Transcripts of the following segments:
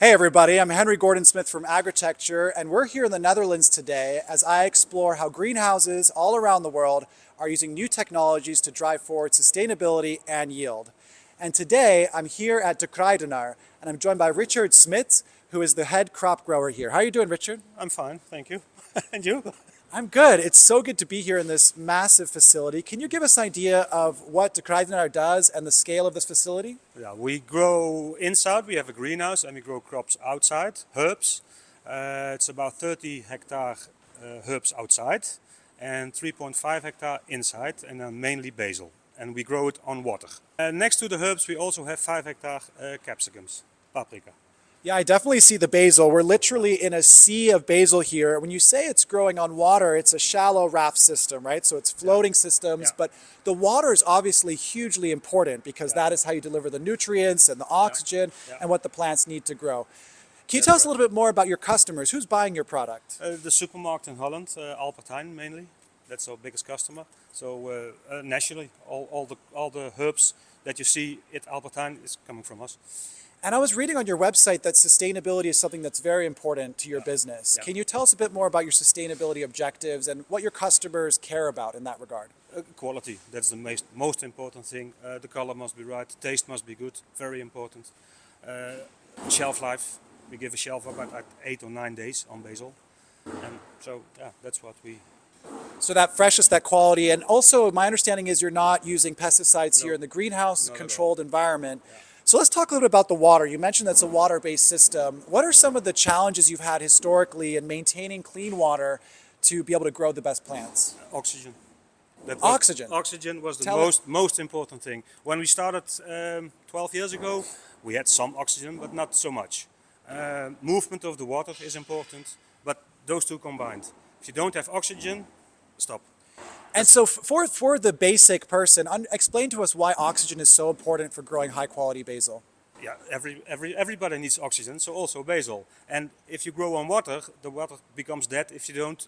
Hey everybody, I'm Henry Gordon-Smith from Agritecture, and we're here in the Netherlands today as I explore how greenhouses all around the world are using new technologies to drive forward sustainability and yield. And today I'm here at De Kruidenaer, and I'm joined by Richard Smits, who is the head crop grower here. How are you doing, Richard? I'm fine, thank you. And you? I'm good. It's so good to be here in this massive facility. Can you give us an idea of what De Kruidenaer does and the scale of this facility? Yeah, we grow inside, we have a greenhouse, and we grow crops outside, herbs. It's about 30 hectare herbs outside and 3.5 hectare inside, and then mainly basil. And we grow it on water. Next to the herbs we also have 5 hectare capsicums, paprika. Yeah, I definitely see the basil. We're literally in a sea of basil here. When you say it's growing on water, it's a shallow raft system, right? So it's floating systems, but the water is obviously hugely important because that is how you deliver the nutrients and the oxygen and what the plants need to grow. Can you tell us a little bit more about your customers? Who's buying your product? The supermarket in Holland, Albertijn mainly. That's our biggest customer. So nationally, all the herbs that you see at Albertijn is coming from us. And I was reading on your website that sustainability is something that's very important to your business. Can you tell us a bit more about your sustainability objectives and what your customers care about in that regard? Quality, that's the most important thing. The color must be right, the taste must be good, very important. Shelf life, we give a shelf life about 8 or 9 days on basil. And so, yeah, that's what we... So that freshness, that quality, and also my understanding is you're not using pesticides here in the greenhouse, controlled environment. So let's talk a little bit about the water. You mentioned that's a water-based system. What are some of the challenges you've had historically in maintaining clean water to be able to grow the best plants? Oxygen. Oxygen was the most important thing. When we started 12 years ago, we had some oxygen, but not so much. Movement of the water is important, but those two combined. If you don't have oxygen, stop. And so for the basic person, explain to us why oxygen is so important for growing high quality basil. Yeah, everybody needs oxygen, so also basil. And if you grow on water, the water becomes dead if you don't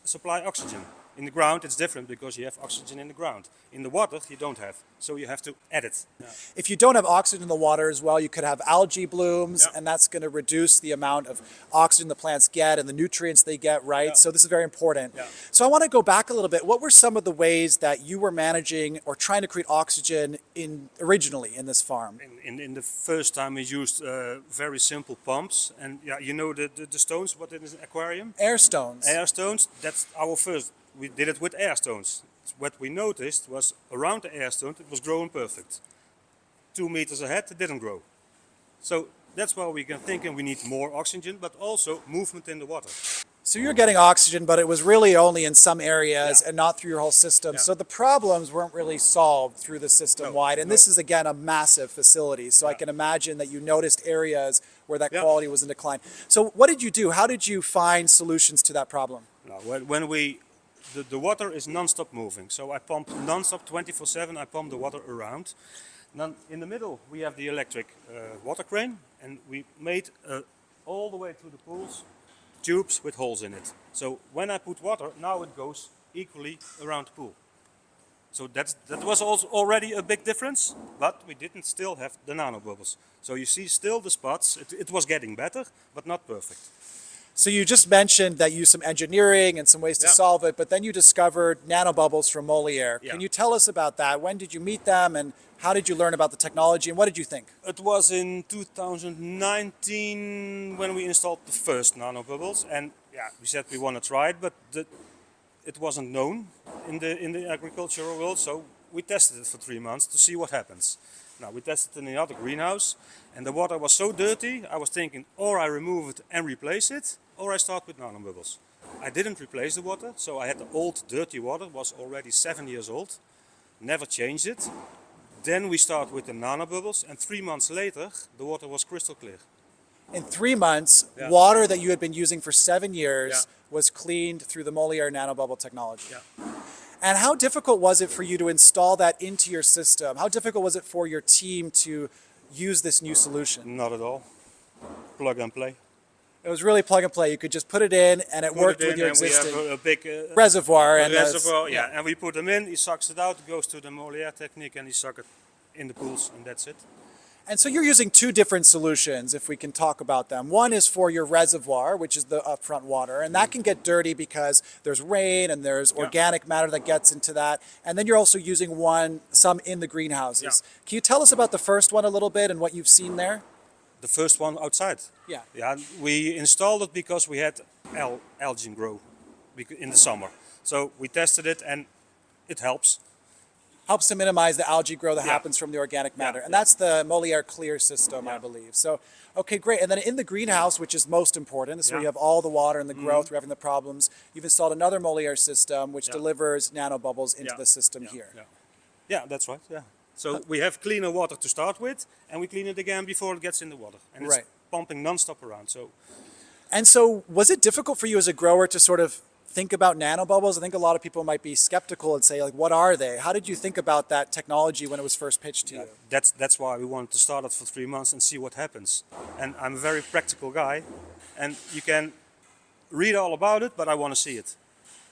supply oxygen. In the ground it's different because you have oxygen in the ground. In the water you don't have, so you have to add it. Yeah. If you don't have oxygen in the water as well, you could have algae blooms, and that's going to reduce the amount of oxygen the plants get and the nutrients they get, right? So this is very important. So I want to go back a little bit. What were some of the ways that you were managing or trying to create oxygen originally in this farm? In the first time we used very simple pumps, and you know the stones, what is an aquarium? Air stones. Air stones, that's our first. We did it with air stones. What we noticed was around the air stone it was growing perfect. 2 meters ahead it didn't grow. So that's why we can think we need more oxygen, but also movement in the water. So you're getting oxygen, but it was really only in some areas and not through your whole system. So the problems weren't really solved through the system wide. And this is again a massive facility. So I can imagine that you noticed areas where that quality was in decline. So what did you do? How did you find solutions to that problem? Now, when the water is non-stop moving, so I pump non-stop 24/7. I pump the water around. Then in the middle we have the electric water crane, and we made all the way to the pools tubes with holes in it. So when I put water, now it goes equally around the pool. So that was also already a big difference, but we didn't still have the nanobubbles. So you see still the spots. It was getting better, but not perfect. So you just mentioned that you used some engineering and some ways to solve it, but then you discovered nanobubbles from Moleaer. Can you tell us about that? When did you meet them and how did you learn about the technology and what did you think? It was in 2019 when we installed the first nanobubbles, and we said we want to try it, but it wasn't known in the agricultural world, so we tested it for 3 months to see what happens. Now we tested it in another greenhouse and the water was so dirty, I was thinking or I remove it and replace it, or I start with nanobubbles. I didn't replace the water, so I had the old dirty water, was already 7 years old, never changed it. Then we start with the nanobubbles, and 3 months later the water was crystal clear. In 3 months, water that you had been using for 7 years was cleaned through the Moleaer nanobubble technology. And how difficult was it for you to install that into your system? How difficult was it for your team to use this new solution? Not at all. Plug and play. It was really plug and play. You could just put it in and it worked with your existing we have a big reservoir. And we put them in, he sucks it out, it goes to the Moleaer technique and he sucks it in the pools and that's it. And so you're using two different solutions, if we can talk about them. One is for your reservoir, which is the upfront water, and that can get dirty because there's rain and there's organic matter that gets into that. And then you're also using some in the greenhouses. Can you tell us about the first one a little bit and what you've seen there? The first one outside. Yeah. Yeah, we installed it because we had algae grow in the summer. So we tested it and it helps. Helps to minimize the algae growth that happens from the organic matter. And that's the Moleaer clear system, I believe. So, okay, great. And then in the greenhouse, which is most important, this is where you have all the water and the growth, we're having the problems, you've installed another Moleaer system which delivers nanobubbles into the system here. Yeah, that's right, yeah. So we have cleaner water to start with, and we clean it again before it gets in the water. And it's pumping non-stop around. And so was it difficult for you as a grower to sort of think about nanobubbles? I think a lot of people might be skeptical and say, like, what are they? How did you think about that technology when it was first pitched to you? That's why we wanted to start it for 3 months and see what happens. And I'm a very practical guy, and you can read all about it, but I want to see it.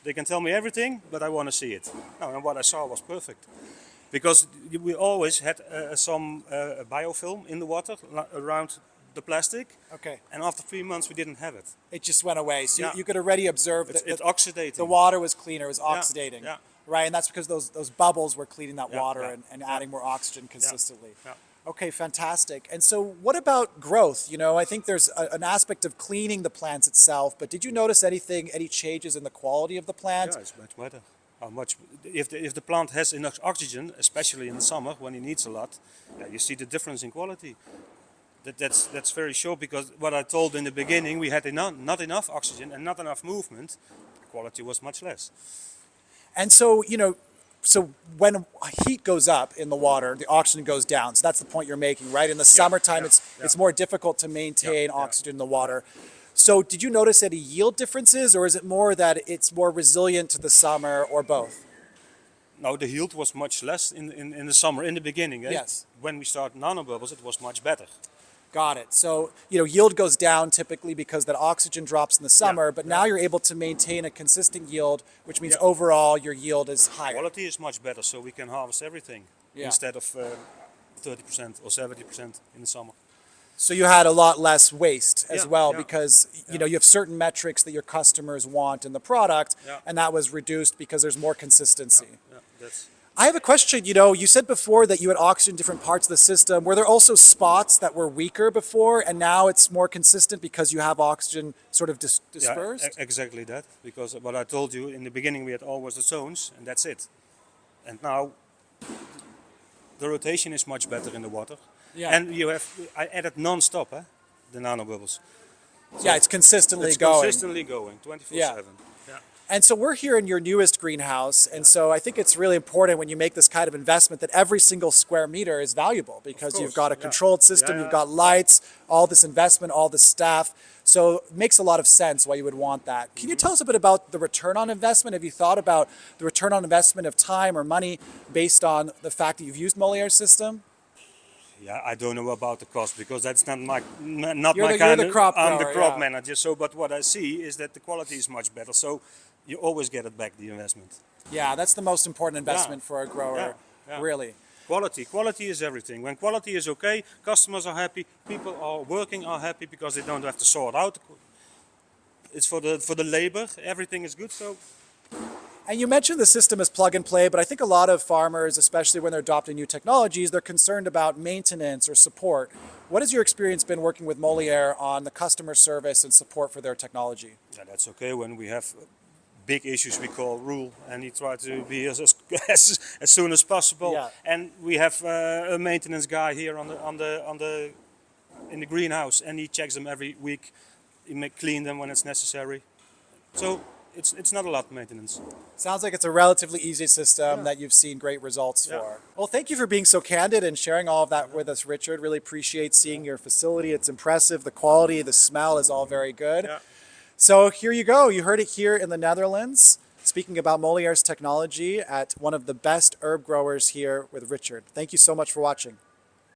They can tell me everything, but I want to see it. No, and what I saw was perfect. Because we always had some biofilm in the water around the plastic. Okay. And after 3 months we didn't have it. It just went away. So you could already observe that it's oxidating. The water was cleaner, it was oxidating. Yeah. Right, and that's because those bubbles were cleaning that water and adding more oxygen consistently. Yeah. Okay, fantastic. And so what about growth? You know, I think there's an aspect of cleaning the plants itself, but did you notice any changes in the quality of the plant? Yeah, it's much better. If the plant has enough oxygen, especially in the summer when it needs a lot, you see the difference in quality. That's very sure, because what I told in the beginning, we had not enough oxygen and not enough movement. The quality was much less. And so, you know, so when heat goes up in the water, the oxygen goes down. So that's the point you're making, right? In the summertime, it's more difficult to maintain oxygen in the water. So did you notice any yield differences, or is it more that it's more resilient to the summer, or both? No, the yield was much less in the summer, in the beginning. Yes. When we started nanobubbles, it was much better. Got it. So, you know, yield goes down typically because that oxygen drops in the summer, but now you're able to maintain a consistent yield, which means overall your yield is higher. Quality is much better, so we can harvest everything instead of 30% or 70% in the summer. So you had a lot less waste as well because, you know, you have certain metrics that your customers want in the product, and that was reduced because there's more consistency. I have a question. You know, you said before that you had oxygen in different parts of the system. Were there also spots that were weaker before, and now it's more consistent because you have oxygen sort of dispersed? Yeah, exactly that. Because what I told you in the beginning, we had always the zones, and that's it. And now the rotation is much better in the water. Yeah. And I added non-stop, the nanobubbles. So it's consistently going 24/7. Yeah. And so we're here in your newest greenhouse, and so I think it's really important when you make this kind of investment that every single square meter is valuable, because you've got a controlled system, you've got lights, all this investment, all this staff. So it makes a lot of sense why you would want that. Can you tell us a bit about the return on investment? Have you thought about the return on investment of time or money based on the fact that you've used Moleaer's system? Yeah, I don't know about the cost, because that's not my kind of crop grower, I'm the crop manager. So, but what I see is that the quality is much better. So you always get it back, the investment. Yeah, that's the most important investment for a grower, really. Quality is everything. When quality is okay, customers are happy, people are happy because they don't have to sort out. It's for the labor, everything is good. So. And you mentioned the system is plug and play, but I think a lot of farmers, especially when they're adopting new technologies, they're concerned about maintenance or support. What has your experience been working with Moleaer on the customer service and support for their technology? Yeah, that's okay. When we have big issues, we call Rule, and he tries to be as soon as possible. Yeah. And we have a maintenance guy here in the greenhouse, and he checks them every week. He may clean them when it's necessary. So it's not a lot of maintenance. Sounds like it's a relatively easy system that you've seen great results for. Well, thank you for being so candid and sharing all of that with us, Richard. Really appreciate seeing your facility. It's impressive. The quality, the smell is all very good. Yeah. So here you go. You heard it here in the Netherlands, speaking about Moleaer's technology at one of the best herb growers here with Richard. Thank you so much for watching.